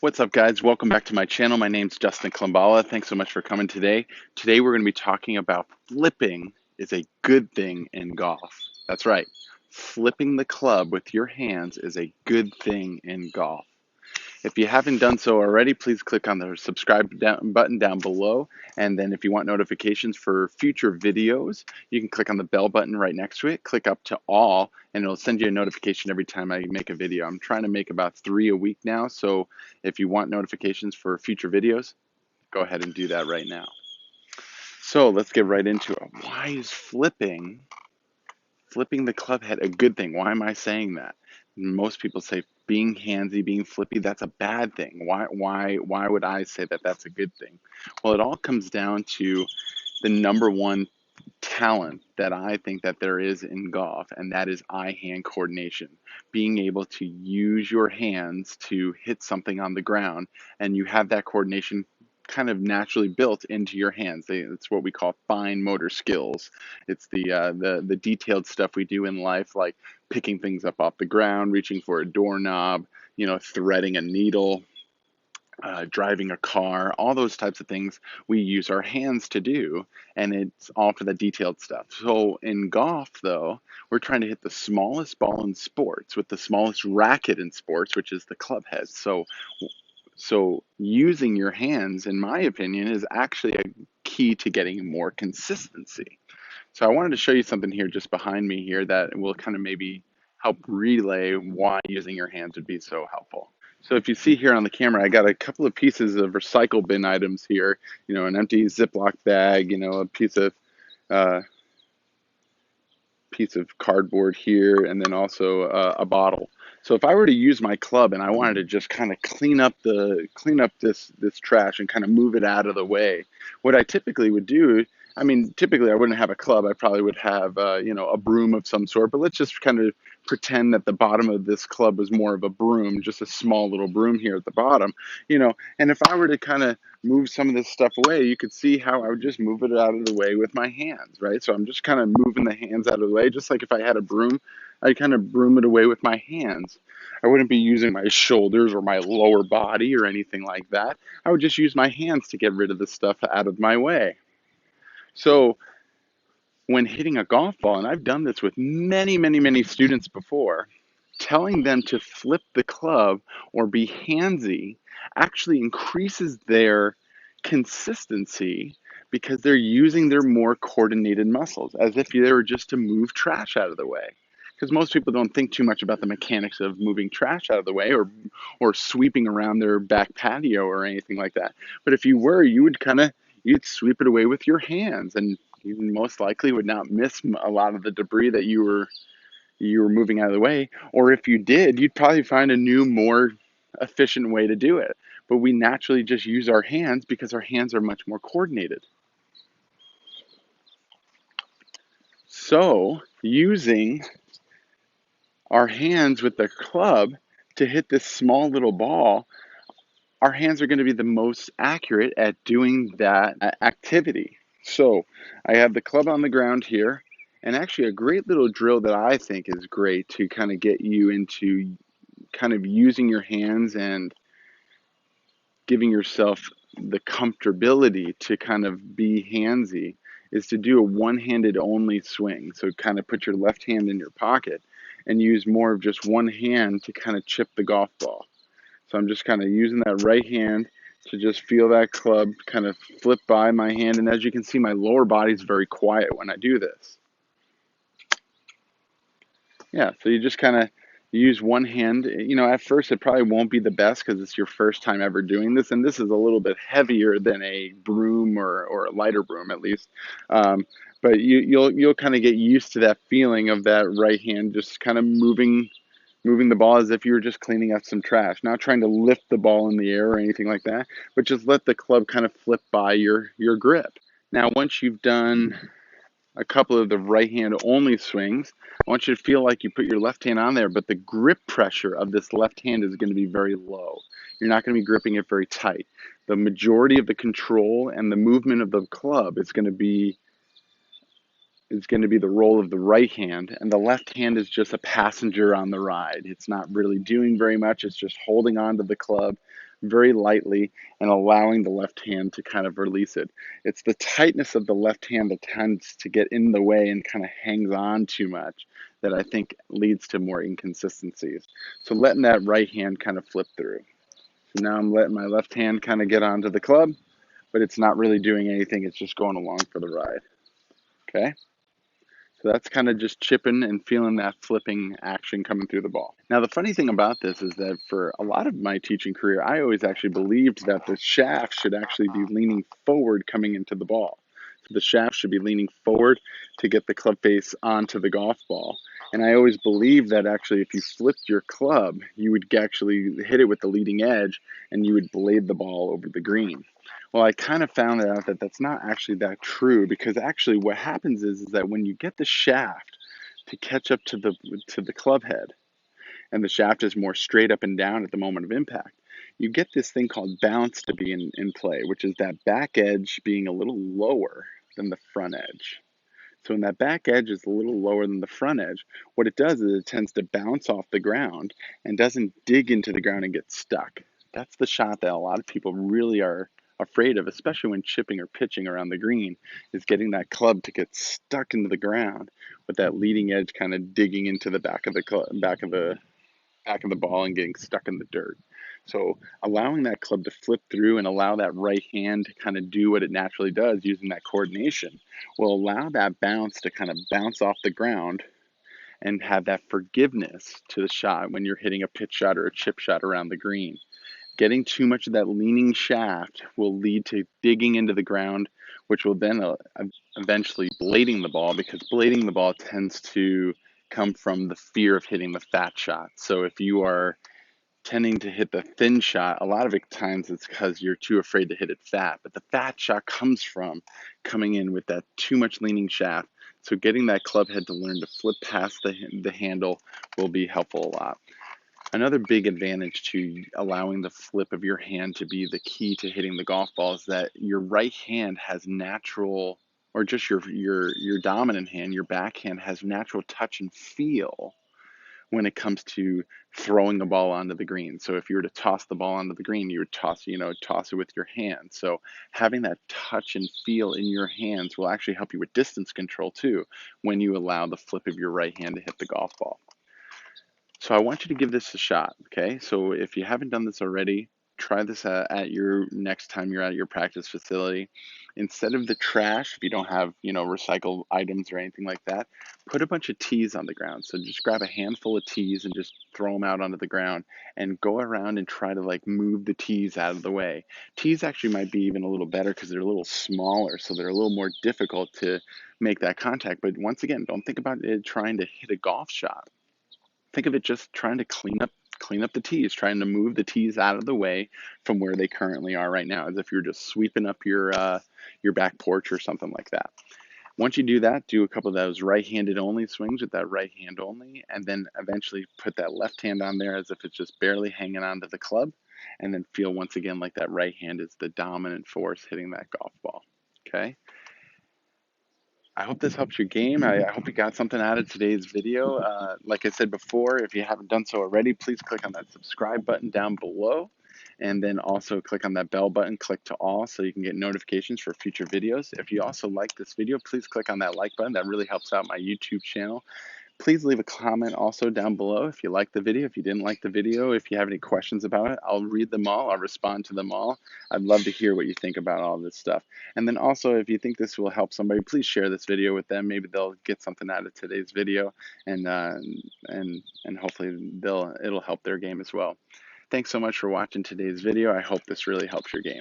What's up, guys? Welcome back to my channel. My name's Justin Klambala. Thanks so much for coming today. Today, we're going to be talking about flipping is a good thing in golf. That's right. Flipping the club with your hands is a good thing in golf. If you haven't done so already, please click on the button down below. And then if you want notifications for future videos, you can click on the bell button right next to it, click up to all, and it'll send you a notification every time I make a video. I'm trying to make about 3 a week now, so if you want notifications for future videos, go ahead and do that right now. So let's get right into it. Why is flipping the club head a good thing? Why am I saying that? Most people say being handsy, being flippy, that's a bad thing. Why would I say that that's a good thing? Well, it all comes down to the number one talent that I think that there is in golf, and that is eye-hand coordination. Being able to use your hands to hit something on the ground, and you have that coordination kind of naturally built into your hands. It's what we call fine motor skills. It's the detailed stuff we do in life, like picking things up off the ground, reaching for a doorknob, threading a needle, driving a car, all those types of things we use our hands to do, and it's all for the detailed stuff. So in golf, though, we're trying to hit the smallest ball in sports with the smallest racket in sports, which is the club head. So using your hands, in my opinion, is actually a key to getting more consistency. So I wanted to show you something here just behind me here that will kind of maybe help relay why using your hands would be so helpful. So if you see here on the camera, I got a couple of pieces of recycle bin items here, an empty Ziploc bag, a uh, piece of cardboard here, and then also a bottle. So if I were to use my club and I wanted to just kind of clean up this trash and kind of move it out of the way, what I typically would do, I mean, typically I wouldn't have a club. I probably would have a broom of some sort. But let's just kind of pretend that the bottom of this club was more of a broom, just a small little broom here at the bottom, And if I were to kind of move some of this stuff away, you could see how I would just move it out of the way with my hands, right? So I'm just kind of moving the hands out of the way, just like if I had a broom, I'd kind of broom it away with my hands. I wouldn't be using my shoulders or my lower body or anything like that. I would just use my hands to get rid of the stuff out of my way. So when hitting a golf ball, and I've done this with many, many, many students before, telling them to flip the club or be handsy actually increases their consistency because they're using their more coordinated muscles as if they were just to move trash out of the way. Because most people don't think too much about the mechanics of moving trash out of the way or sweeping around their back patio or anything like that. But if you were, you'd sweep it away with your hands, and you most likely would not miss a lot of the debris that you were moving out of the way. Or if you did, you'd probably find a new, more efficient way to do it. But we naturally just use our hands because our hands are much more coordinated. So using our hands with the club to hit this small little ball, our hands are going to be the most accurate at doing that activity. So I have the club on the ground here, and actually a great little drill that I think is great to kind of get you into kind of using your hands and giving yourself the comfortability to kind of be handsy is to do a one-handed only swing. So kind of put your left hand in your pocket and use more of just one hand to kind of chip the golf ball. So I'm just kind of using that right hand to just feel that club kind of flip by my hand. And as you can see, my lower body is very quiet when I do this. Yeah, so you just kind of use one hand. At first it probably won't be the best because it's your first time ever doing this, and this is a little bit heavier than a broom or a lighter broom at least. Um, but you'll kind of get used to that feeling of that right hand just kind of moving the ball as if you were just cleaning up some trash, not trying to lift the ball in the air or anything like that, but just let the club kind of flip by your grip. Now, once you've done a couple of the right hand only swings, I want you to feel like you put your left hand on there, but the grip pressure of this left hand is going to be very low. You're not going to be gripping it very tight. The majority of the control and the movement of the club is going to be the role of the right hand, and the left hand is just a passenger on the ride. It's not really doing very much. It's just holding on to the club, very lightly and allowing the left hand to kind of release it. It's the tightness of the left hand that tends to get in the way and kind of hangs on too much that I think leads to more inconsistencies. So letting that right hand kind of flip through. So now I'm letting my left hand kind of get onto the club, but it's not really doing anything. It's just going along for the ride. Okay. So that's kind of just chipping and feeling that flipping action coming through the ball. Now, the funny thing about this is that for a lot of my teaching career, I always actually believed that the shaft should actually be leaning forward coming into the ball. So the shaft should be leaning forward to get the club face onto the golf ball. And I always believed that actually if you flipped your club, you would actually hit it with the leading edge and you would blade the ball over the green. Well, I kind of found out that that's not actually that true because actually what happens is that when you get the shaft to catch up to the club head and the shaft is more straight up and down at the moment of impact, you get this thing called bounce to be in play, which is that back edge being a little lower than the front edge. So when that back edge is a little lower than the front edge, what it does is it tends to bounce off the ground and doesn't dig into the ground and get stuck. That's the shot that a lot of people really are afraid of, especially when chipping or pitching around the green, is getting that club to get stuck into the ground with that leading edge kind of digging into the back of the ball and getting stuck in the dirt. So allowing that club to flip through and allow that right hand to kind of do what it naturally does using that coordination will allow that bounce to kind of bounce off the ground and have that forgiveness to the shot when you're hitting a pitch shot or a chip shot around the green. Getting too much of that leaning shaft will lead to digging into the ground, which will then eventually blading the ball because blading the ball tends to come from the fear of hitting the fat shot. So if you are tending to hit the thin shot, a lot of it times it's because you're too afraid to hit it fat. But the fat shot comes from coming in with that too much leaning shaft. So getting that club head to learn to flip past the handle will be helpful a lot. Another big advantage to allowing the flip of your hand to be the key to hitting the golf ball is that your right hand has natural, or just your dominant hand, your backhand has natural touch and feel when it comes to throwing the ball onto the green. So if you were to toss the ball onto the green, you would toss it with your hand. So having that touch and feel in your hands will actually help you with distance control too when you allow the flip of your right hand to hit the golf ball. So I want you to give this a shot, okay? So if you haven't done this already, try this at your next time you're at your practice facility. Instead of the trash, if you don't have, recycled items or anything like that, put a bunch of tees on the ground. So just grab a handful of tees and just throw them out onto the ground and go around and try to like move the tees out of the way. Tees actually might be even a little better because they're a little smaller, so they're a little more difficult to make that contact. But once again, don't think about it trying to hit a golf shot. Think of it just trying to clean up the tees, trying to move the tees out of the way from where they currently are right now, as if you're just sweeping up your back porch or something like that. Once you do that, do a couple of those right-handed only swings with that right hand only, and then eventually put that left hand on there as if it's just barely hanging onto the club, and then feel once again like that right hand is the dominant force hitting that golf ball. Okay. I hope this helps your game. I hope you got something out of today's video. Like I said before, if you haven't done so already, please click on that subscribe button down below. And then also click on that bell button, click to all so you can get notifications for future videos. If you also like this video, please click on that like button. That really helps out my YouTube channel. Please leave a comment also down below if you liked the video, if you didn't like the video, if you have any questions about it. I'll read them all. I'll respond to them all. I'd love to hear what you think about all this stuff. And then also, if you think this will help somebody, please share this video with them. Maybe they'll get something out of today's video, and hopefully it'll help their game as well. Thanks so much for watching today's video. I hope this really helps your game.